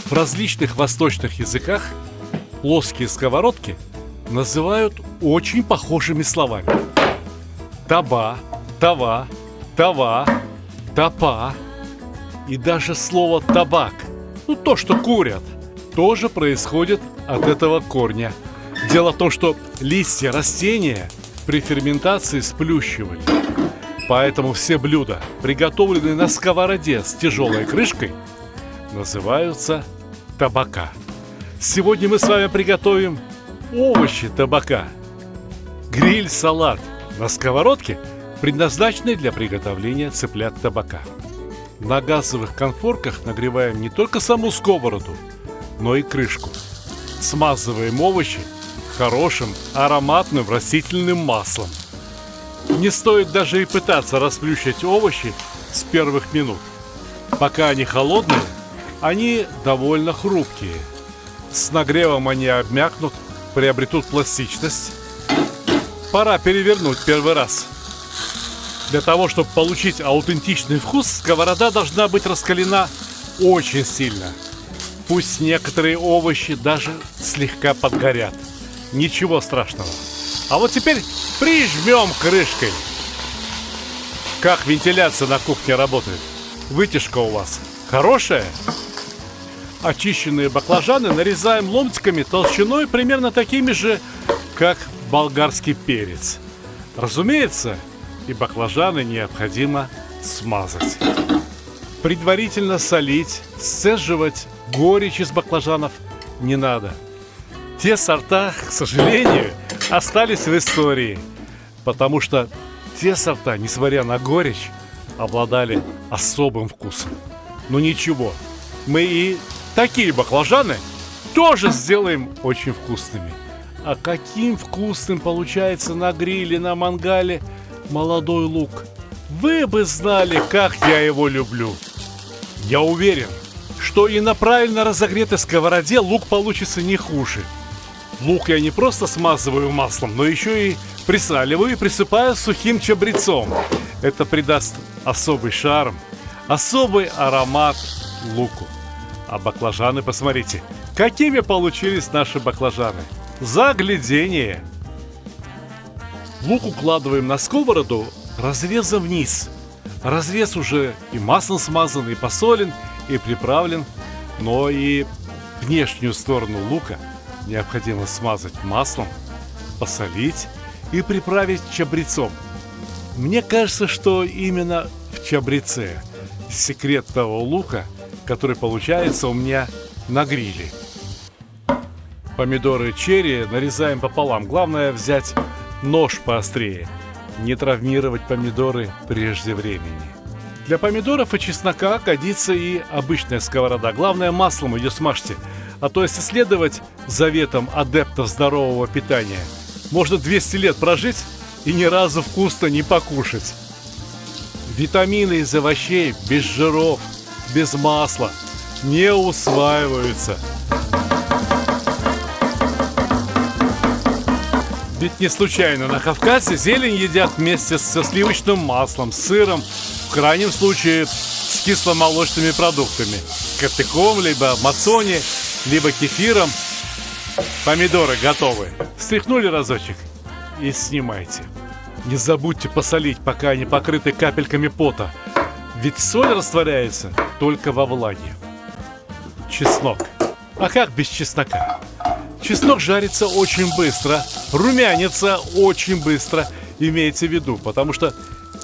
В различных восточных языках плоские сковородки называют очень похожими словами. Таба, тава, тава, тапа. И даже слово табак, то, что курят, тоже происходит от этого корня. Дело в том, что листья растения при ферментации сплющивали. Поэтому все блюда, приготовленные на сковороде с тяжелой крышкой, называются табака. Сегодня мы с вами приготовим овощи табака. Гриль-салат на сковородке, предназначенный для приготовления цыплят табака. На газовых конфорках нагреваем не только саму сковороду, но и крышку. Смазываем овощи хорошим ароматным растительным маслом. Не стоит даже и пытаться расплющить овощи с первых минут. Пока они холодные, они довольно хрупкие. С нагревом они обмякнут, приобретут пластичность. Пора перевернуть первый раз. Для того, чтобы получить аутентичный вкус, сковорода должна быть раскалена очень сильно. Пусть некоторые овощи даже слегка подгорят. Ничего страшного. А вот теперь прижмем крышкой. Как вентиляция на кухне работает? Вытяжка у вас хорошая? Очищенные баклажаны нарезаем ломтиками толщиной примерно такими же, как болгарский перец. Разумеется, и баклажаны необходимо смазать. Предварительно солить, сцеживать горечь из баклажанов не надо. Те сорта, к сожалению, остались в истории, потому что те сорта, несмотря на горечь, обладали особым вкусом. Но ничего, мы и такие баклажаны тоже сделаем очень вкусными. А каким вкусным получается на гриле, на мангале молодой лук. Вы бы знали, как я его люблю. Я уверен, что и на правильно разогретой сковороде лук получится не хуже. Лук я не просто смазываю маслом, но еще и присаливаю и присыпаю сухим чабрецом. Это придаст особый шарм, особый аромат луку. А баклажаны, посмотрите, какими получились наши баклажаны. Загляденье! Лук укладываем на сковороду разрезом вниз. Разрез уже и маслом смазан, и посолен, и приправлен. Но и внешнюю сторону лука необходимо смазать маслом, посолить и приправить чабрецом. Мне кажется, что именно в чабреце секрет того лука, который получается у меня на гриле. Помидоры черри нарезаем пополам. Главное взять нож поострее, не травмировать помидоры прежде времени. Для помидоров и чеснока годится и обычная сковорода. Главное, маслом ее смажьте. А то если следовать заветам адептов здорового питания, можно 200 лет прожить и ни разу вкусно не покушать. Витамины из овощей без жиров, без масла не усваиваются. Ведь не случайно на Кавказе зелень едят вместе со сливочным маслом, с сыром, в крайнем случае с кисломолочными продуктами, картиком, либо мацони, либо кефиром. Помидоры готовы. Встряхнули разочек и снимайте. Не забудьте посолить, пока они покрыты капельками пота, ведь соль растворяется только во влаге. Чеснок. А как без чеснока? Чеснок жарится очень быстро, румянится очень быстро, имейте в виду, потому что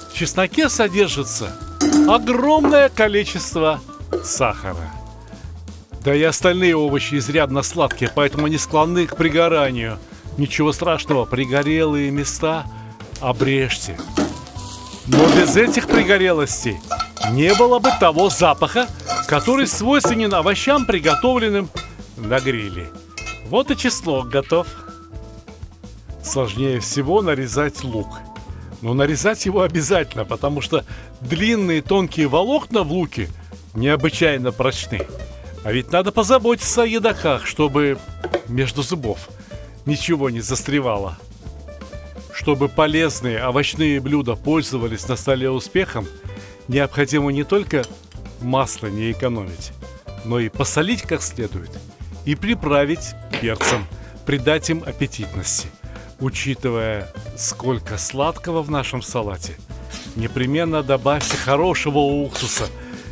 в чесноке содержится огромное количество сахара. Да и остальные овощи изрядно сладкие, поэтому они склонны к пригоранию. Ничего страшного, пригорелые места обрежьте. Но без этих пригорелостей не было бы того запаха, который свойственен овощам, приготовленным на гриле. Вот и чеснок готов. Сложнее всего нарезать лук. Но нарезать его обязательно, потому что длинные тонкие волокна в луке необычайно прочны. А ведь надо позаботиться о едоках, чтобы между зубов ничего не застревало. Чтобы полезные овощные блюда пользовались на столе успехом, необходимо не только масло не экономить, но и посолить как следует и приправить перцем, придать им аппетитности. Учитывая, сколько сладкого в нашем салате, непременно добавьте хорошего уксуса.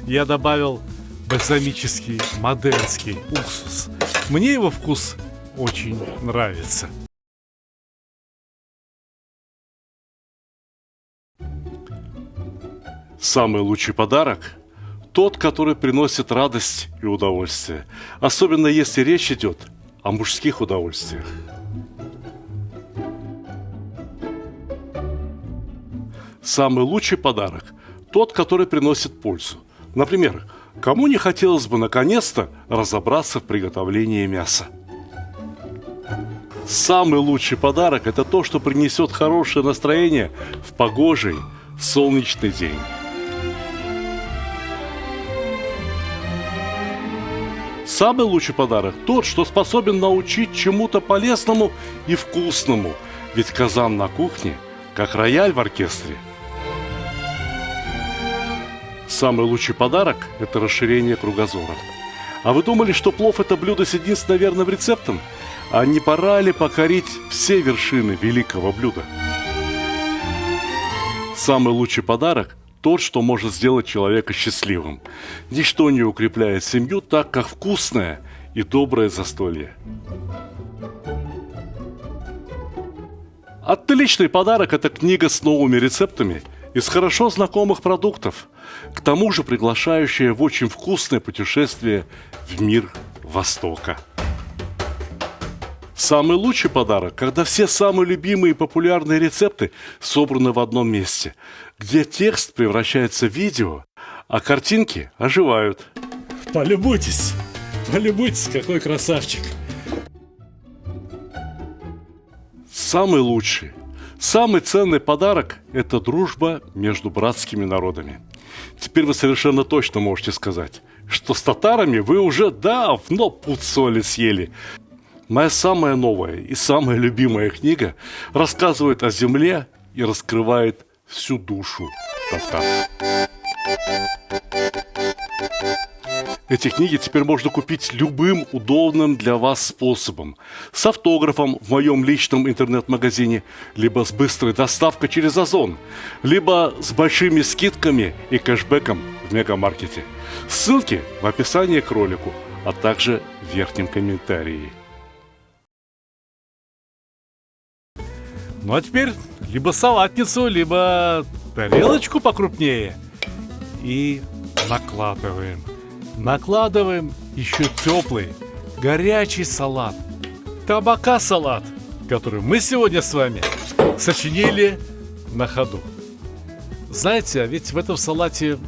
Я добавил бальзамический моденский уксус. Мне его вкус очень нравится. Самый лучший подарок – тот, который приносит радость и удовольствие. Особенно если речь идет о мужских удовольствиях. Самый лучший подарок – тот, который приносит пользу. Например, кому не хотелось бы наконец-то разобраться в приготовлении мяса? Самый лучший подарок – это то, что принесет хорошее настроение в погожий, солнечный день. Самый лучший подарок – тот, что способен научить чему-то полезному и вкусному. Ведь казан на кухне, как рояль в оркестре. Самый лучший подарок – это расширение кругозора. А вы думали, что плов – это блюдо с единственно верным рецептом? А не пора ли покорить все вершины великого блюда? Самый лучший подарок – тот, что может сделать человека счастливым. Ничто не укрепляет семью так, как вкусное и доброе застолье. Отличный подарок – это книга с новыми рецептами из хорошо знакомых продуктов, к тому же приглашающая в очень вкусное путешествие в мир Востока. Самый лучший подарок, когда все самые любимые и популярные рецепты собраны в одном месте, где текст превращается в видео, а картинки оживают. Полюбуйтесь, какой красавчик. Самый лучший, самый ценный подарок – это дружба между братскими народами. Теперь вы совершенно точно можете сказать, что с татарами вы уже давно пуд соли съели. Моя самая новая и самая любимая книга рассказывает о земле и раскрывает всю душу татар. Эти книги теперь можно купить любым удобным для вас способом. С автографом в моем личном интернет-магазине, либо с быстрой доставкой через Озон, либо с большими скидками и кэшбэком в мегамаркете. Ссылки в описании к ролику, а также в верхнем комментарии. Ну а теперь либо салатницу, либо тарелочку покрупнее. И накладываем. Накладываем еще теплый, горячий салат. Табака салат, который мы сегодня с вами сочинили на ходу. Знаете, а ведь в этом салате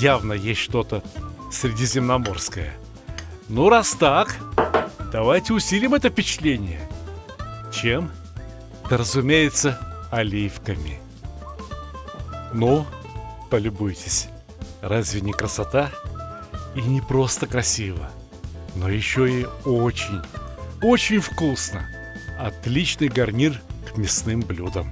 явно есть что-то средиземноморское. Ну раз так, давайте усилим это впечатление. Чем? Да, разумеется, оливками. Ну, полюбуйтесь. Разве не красота? И не просто красиво, но еще и очень, очень вкусно. Отличный гарнир к мясным блюдам.